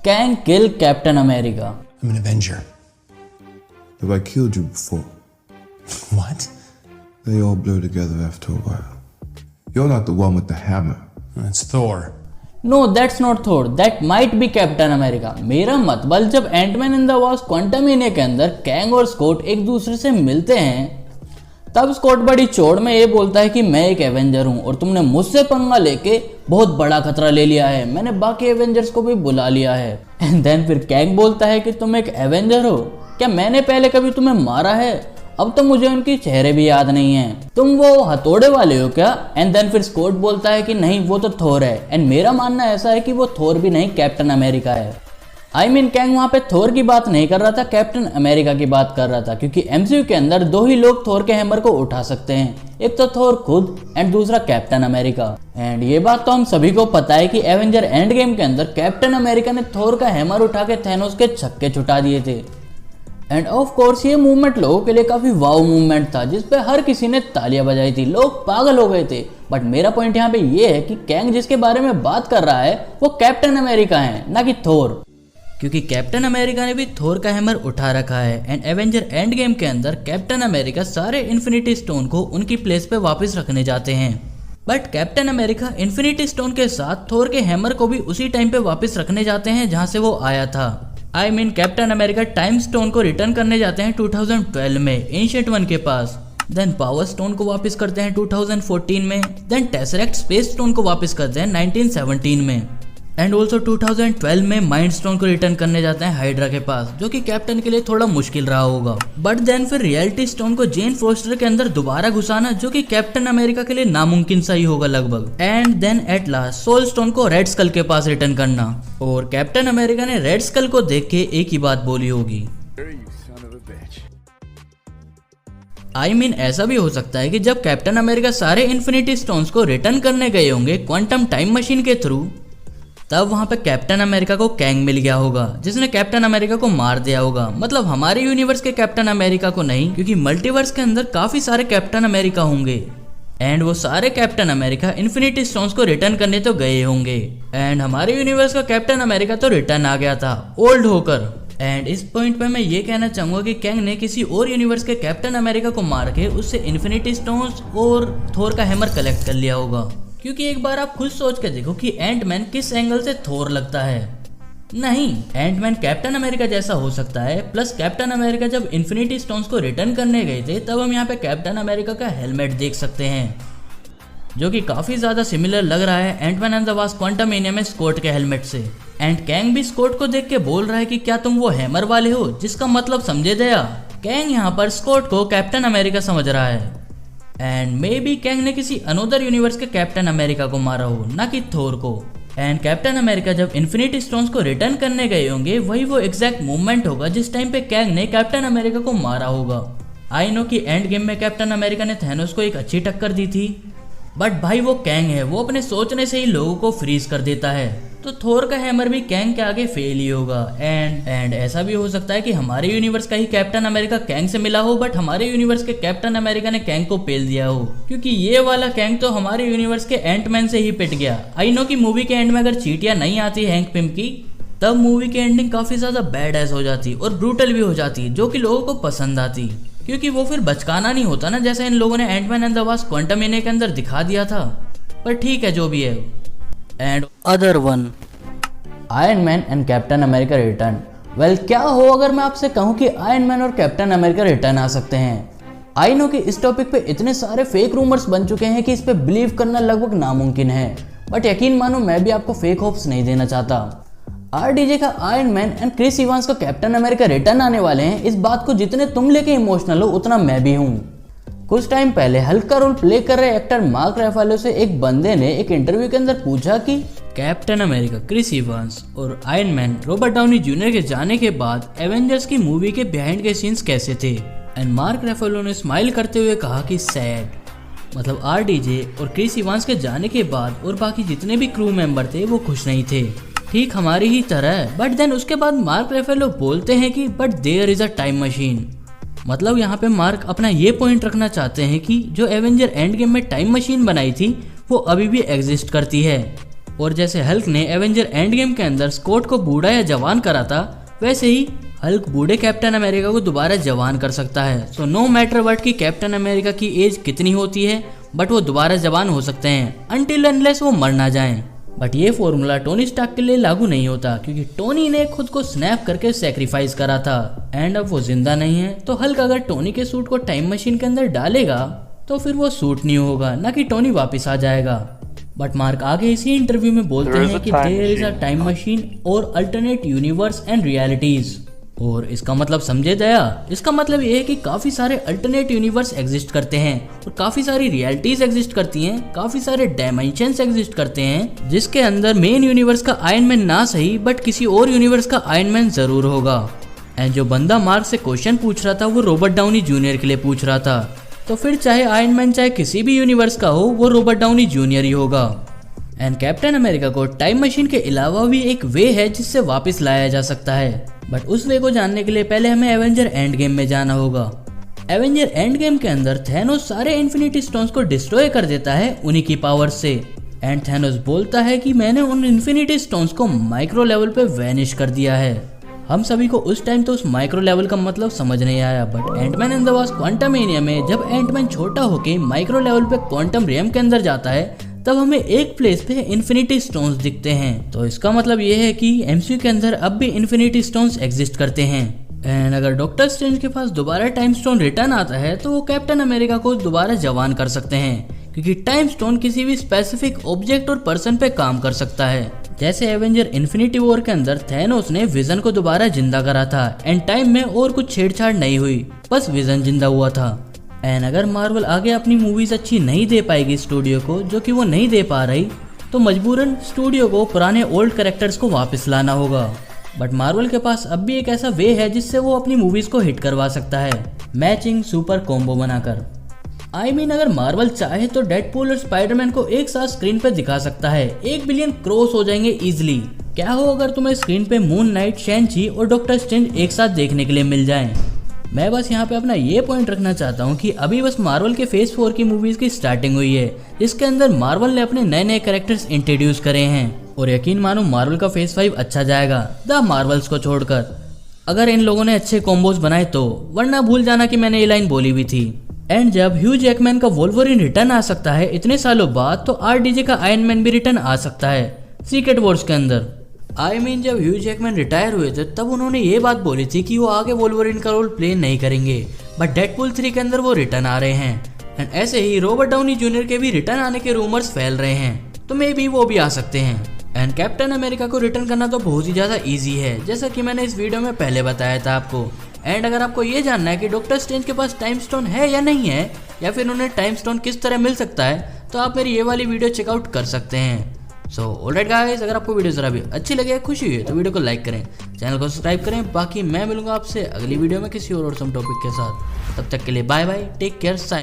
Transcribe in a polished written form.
Kang kill Captain America. I'm an Avenger. Have I killed you before? What? They all blur together after a while. You're not the one with the hammer. It's Thor. No, that's not Thor. That might be Captain America. मेरा मतलब जब Ant-Man in the wasp क्वांटमania के अंदर Kang और Scott एक दूसरे से मिलते हैं, तब स्कॉट बड़ी चौड़ में ये बोलता है कि मैं एक एवेंजर हूँ और तुमने मुझसे पंगा लेके बहुत बड़ा खतरा ले लिया है, मैंने बाकी एवेंजर्स को भी बुला लिया है। एंड देन फिर कैंग बोलता है कि तुम एक एवेंजर हो, क्या मैंने पहले कभी तुम्हें मारा है? अब तो मुझे उनके चेहरे भी याद नहीं है, तुम वो हथौड़े वाले हो क्या? एंड देन फिर स्कॉट बोलता है कि नहीं वो तो थोर है। एंड मेरा मानना ऐसा है कि वो थोर भी नहीं, कैप्टन अमेरिका है। आई मीन कैंग वहां पे थोर की बात नहीं कर रहा था, कैप्टन अमेरिका की बात कर रहा था, क्योंकि एमसीयू के अंदर दो ही लोग थोर के हैमर को उठा सकते हैं, एक तो थोर खुद एंड दूसरा कैप्टन अमेरिका। एंड ये बात तो हम सभी को पता है कि एवेंजर एंड गेम के अंदर कैप्टन अमेरिका ने थोर का हैमर उठा के थैनोस के छक्के छुटा दिए थे। एंड ऑफ कोर्स ये मूवमेंट लोगों के लिए काफी वाव मूवमेंट था, जिसपे हर किसी ने तालियां बजाई थी, लोग पागल हो गए थे। बट मेरा पॉइंट यहाँ पे ये है कि कैंग जिसके बारे में बात कर रहा है वो कैप्टन अमेरिका है, ना कि थोर, क्योंकि कैप्टन अमेरिका ने भी थोर का हैमर उठा रखा है। एंड एवेंजर एंड गेम के अंदर कैप्टन अमेरिका सारे इन्फिनिटी स्टोन को उनकी प्लेस पे वापस रखने जाते हैं, but captain America infinity stone के साथ थोर के हैमर को भी उसी टाइम पे वापस रखने जाते हैं जहां से वो आया था। I mean captain America time stone को रिटर्न करने जाते हैं 2012 में एंशिएंट वन के पास, देन पावर स्टोन को वापस करते हैं 2014 में, देन टेसरेक्ट स्पेस स्टोन को वापस करते हैं 1917 में, एंड ऑल्सो 2012 में माइंड स्टोन को रिटर्न करने जाते हैं हाइड्रा के पास, जो कि कैप्टन के लिए थोड़ा मुश्किल रहा होगा। बट देन फिर रियलिटी स्टोन को जेन फोस्टर के अंदर दोबारा घुसाना, जो कि कैप्टन अमेरिका के लिए नामुमकिन सा ही होगा लगभग। And then at last soul stone को रेड स्कल के पास रिटर्न करना, और कैप्टन अमेरिका ने रेड स्कल को देख के एक ही बात बोली होगी, आई मीन ऐसा भी हो सकता है कि जब कैप्टन अमेरिका सारे इन्फिनिटी स्टोन्स को रिटर्न करने गए होंगे क्वांटम टाइम मशीन के थ्रू, तब वहां पे कैप्टन अमेरिका को कैंग मिल गया होगा, जिसने कैप्टन अमेरिका को मार दिया होगा। मतलब हमारे यूनिवर्स के कैप्टन अमेरिका को नहीं, क्योंकि मल्टीवर्स के अंदर काफी सारे कैप्टन अमेरिका होंगे, एंड वो सारे कैप्टन अमेरिका इन्फिनिटी स्टोन्स को रिटर्न करने तो गए होंगे, एंड हमारे यूनिवर्स का कैप्टन अमेरिका तो रिटर्न आ गया था ओल्ड होकर। एंड इस पॉइंट पे मैं ये कहना चाहूंगा कि कैंग ने किसी और यूनिवर्स के कैप्टन अमेरिका को मार के उससे इन्फिनिटी स्टोन्स और थोर का हैमर कलेक्ट कर लिया होगा, क्योंकि एक बार आप खुद सोच के देखो कि एंटमैन किस एंगल से थोर लगता है। नहीं, एंटमैन कैप्टन अमेरिका जैसा हो सकता है। प्लस कैप्टन अमेरिका जब इन्फिनिटी स्टोन्स को रिटर्न करने गए थे, तब हम यहाँ पे कैप्टन अमेरिका का हेलमेट देख सकते हैं, जो कि काफी ज्यादा सिमिलर लग रहा है एंटमैन एंड द वास्प क्वांटमania में स्कॉट के हेलमेट से। एंड कैंग भी स्कॉट को देख के बोल रहा है कि क्या तुम वो हैमर वाले हो, जिसका मतलब समझे दया। कैंग यहाँ पर स्कॉट को कैप्टन अमेरिका समझ रहा है, एंड मे बी कैंग ने किसी अनोदर यूनिवर्स के कैप्टन अमेरिका को मारा हो, ना कि थोर को। एंड कैप्टन अमेरिका जब इन्फिनिटी स्टोन्स को रिटर्न करने गए होंगे, वही वो एग्जैक्ट मूवमेंट होगा जिस टाइम पे कैंग ने कैप्टन अमेरिका को मारा होगा। आई नो कि एंड गेम में कैप्टन अमेरिका ने थैनोस को एक अच्छी टक्कर दी थी, बट भाई वो कैंग है, वो अपने सोचने से ही लोगों को फ्रीज कर देता है, तो थोर का हैमर भी कैंग के आगे फेल ही होगा। एंड ऐसा भी हो सकता है कि हमारे यूनिवर्स का ही कैप्टन अमेरिका कैंग से मिला हो, बट हमारे यूनिवर्स के कैप्टन अमेरिका ने कैंग को पेल दिया हो, क्योंकि ये वाला कैंग तो हमारे यूनिवर्स के एंटमैन से ही पिट गया। आई नो कि मूवी के एंड में अगर चींटियां नहीं आती हैंक पिम की, तब मूवी की एंडिंग काफी ज्यादा बैड एस हो जाती और ब्रूटल भी हो जाती, जो कि लोगों को पसंद आती, क्योंकि वो फिर बचकाना नहीं होता ना, जैसा इन लोगों ने एंटमैन एंड द वास्प क्वांटमania के अंदर दिखा दिया था। पर ठीक है, जो भी है। And other one, iron man and captain America return. Well, क्या हो अगर मैं आपसे कहूं कि आयरन मैन और कैप्टन अमेरिका रिटर्न आ सकते हैं। आई नो कि इस टॉपिक पे इतने सारे फेक रूमर्स बन चुके हैं कि इस पे बिलीव करना लगभग नामुमकिन है, बट यकीन मानो मैं भी आपको फेक होप्स नहीं देना चाहता। आरडीजे का iron man and Chris Evans का कैप्टन अमेरिका रिटर्न आने वाले हैं, इस बात को जितने तुम लेके इमोशनल हो उतना मैं भी हूँ। कुछ टाइम पहले हल्क का रोल प्ले कर रहे एक्टर मार्क रेफालो से एक बंदे ने एक इंटरव्यू के अंदर पूछा कि कैप्टन अमेरिका, क्रिस इवांस और iron man Robert Downey junior के जाने के बाद एवेंजर्स की मूवी के बिहाइंड के सीन्स कैसे थे। एंड मार्क रेफालो ने स्माइल करते हुए कहा कि सैड, मतलब आरडीजे और क्रिस इवांस के जाने के बाद और बाकी जितने भी क्रू मेंबर थे वो खुश नहीं थे, ठीक हमारी ही तरह। बट देन उसके बाद मार्क रेफालो बोलते हैं कि but there is a time machine. मतलब यहाँ पे मार्क अपना ये पॉइंट रखना चाहते हैं कि जो एवेंजर एंड गेम में टाइम मशीन बनाई थी वो अभी भी एग्जिस्ट करती है। और जैसे हल्क ने एवेंजर एंड गेम के अंदर स्कॉट को बूढ़ा या जवान करा था, वैसे ही हल्क बूढ़े कैप्टन अमेरिका को दोबारा जवान कर सकता है। सो नो मैटर व्हाट की कैप्टन अमेरिका की एज कितनी होती है, बट वो दोबारा जवान हो सकते हैं अनटिल अनलेस वो मर ना जाएं। बट ये फॉर्मूला टोनी स्टार्क के लिए लागू नहीं होता, क्योंकि टोनी ने खुद को स्नैप करके सेक्रीफाइस करा था एंड अब वो जिंदा नहीं है। तो हल्क अगर टोनी के सूट को टाइम मशीन के अंदर डालेगा तो फिर वो सूट नहीं होगा, ना कि टोनी वापस आ जाएगा। बट मार्क आगे इसी इंटरव्यू में बोलते हैं कि there is a time machine और अल्टरनेट यूनिवर्स एंड रियलिटीज। और इसका मतलब समझे दया, इसका मतलब ये है कि काफी सारे अल्टरनेट यूनिवर्स एग्जिस्ट करते हैं और काफी सारी रियलिटीज एग्जिस्ट करती हैं, काफी सारे डायमेंशंस एग्जिस्ट करते हैं, जिसके अंदर मेन यूनिवर्स का आयरन मैन ना सही बट किसी और यूनिवर्स का आयरन मैन जरूर होगा। एंड जो बंदा मार्क से क्वेश्चन पूछ रहा था वो रॉबर्ट डाउनी जूनियर के लिए पूछ रहा था, तो फिर चाहे आयरन मैन चाहे किसी भी यूनिवर्स का हो, वो रॉबर्ट डाउनी जूनियर ही होगा। एंड कैप्टन अमेरिका को टाइम मशीन के अलावा भी एक वे है जिससे वापस लाया जा सकता है, बट उस वे को जानने के लिए पहले हमें एवेंजर एंड गेम में जाना होगा। एवेंजर एंड गेम के अंदर थैनोस सारे इन्फिनिटी स्टोन्स को डिस्ट्रॉय कर देता है उन्हीं की पावर से। एंड थैनोस बोलता है कि मैंने उन इन्फिनिटी स्टोन्स को माइक्रो लेवल पे वैनिश कर दिया है। हम सभी को उस टाइम तो उस माइक्रो लेवल का मतलब समझ नहीं आया, but Ant Man and the Wasp Quantumania में जब एंटमैन छोटा होके माइक्रो लेवल पे क्वांटम रियम के अंदर जाता है, तब हमें एक प्लेस पे इन्फिनिटी स्टोन्स दिखते हैं। तो इसका मतलब ये है कि एमसीयू के अंदर अब भी इन्फिनिटी स्टोन्स एग्जिस्ट करते हैं। एंड अगर डॉक्टर स्ट्रेंज के पास दोबारा टाइम स्टोन रिटर्न आता है तो वो कैप्टन अमेरिका को दोबारा जवान कर सकते हैं, क्योंकि टाइम स्टोन किसी भी स्पेसिफिक ऑब्जेक्ट और पर्सन पे काम कर सकता है। जैसे एवेंजर इन्फिनिटी वॉर के अंदर थैनोस ने विजन को दोबारा जिंदा करा था एंड टाइम में और कुछ छेड़छाड़ नहीं हुई, बस विजन जिंदा हुआ था। एंड अगर मार्वल आगे अपनी मूवीज अच्छी नहीं दे पाएगी स्टूडियो को, जो कि वो नहीं दे पा रही, तो मजबूरन स्टूडियो को पुराने ओल्ड कैरेक्टर्स को वापस लाना होगा। बट मार्वल के पास अब भी एक ऐसा वे है जिससे वो अपनी मूवीज को हिट करवा सकता है, मैचिंग सुपर कॉम्बो बनाकर। I mean, अगर मार्वल चाहे तो डेडपूल और स्पाइडरमैन को एक साथ स्क्रीन पे दिखा सकता है, 1 बिलियन क्रॉस हो जाएंगे इजिली। क्या हो अगर तुम्हें स्क्रीन पे मून नाइट, शैन-ची और डॉक्टर स्ट्रेंज एक साथ देखने के लिए मिल जाएं। मैं बस यहाँ पे अपना ये पॉइंट रखना चाहता हूँ कि अभी बस मार्वल के फेज 4 की मूवीज की स्टार्टिंग हुई है, जिसके अंदर मार्वल ने अपने नए नए कैरेक्टर्स इंट्रोड्यूस करे हैं। और यकीन मानो मार्वल का फेज 5 अच्छा जाएगा द मार्वल्स को छोड़कर, अगर इन लोगों ने अच्छे कॉम्बोज बनाए तो, वरना भूल जाना कि मैंने ये लाइन बोली भी थी। एंड जब ह्यू जैकमैन का वोल्वरिन रिटर्न आ सकता है इतने सालों बाद, तो आरडीजे का आयरन मैन भी रिटर्न आ सकता है सीक्रेट वॉर्स के अंदर। I mean, जब ह्यू जैकमैन रिटायर हुए थे तब उन्होंने ये बात बोली थी कि वो आगे वोल्वरिन का रोल प्ले नहीं करेंगे, बट डेडपूल 3 के अंदर वो रिटर्न आ रहे हैं। एंड ऐसे ही रॉबर्ट डाउनी जूनियर के भी रिटर्न आने के रूमर्स फैल रहे हैं, तो मे बी वो भी आ सकते हैं। एंड कैप्टन अमेरिका को रिटर्न करना तो बहुत ही ज्यादा ईजी है, जैसा कि मैंने इस वीडियो में पहले बताया था आपको। एंड अगर आपको ये जानना है कि डॉक्टर स्ट्रेंज के पास टाइम स्टोन है या नहीं है, या फिर उन्हें टाइम स्टोन किस तरह मिल सकता है, तो आप मेरी ये वाली वीडियो चेकआउट कर सकते हैं। सो ऑलराइट गाइस, अगर आपको वीडियो जरा भी अच्छी लगे, खुशी हुई तो वीडियो को लाइक करें, चैनल को सब्सक्राइब करें। बाकी मैं मिलूंगा आपसे अगली वीडियो में किसी और सम टॉपिक के साथ। तब तक के लिए बाय बाय, टेक केयर।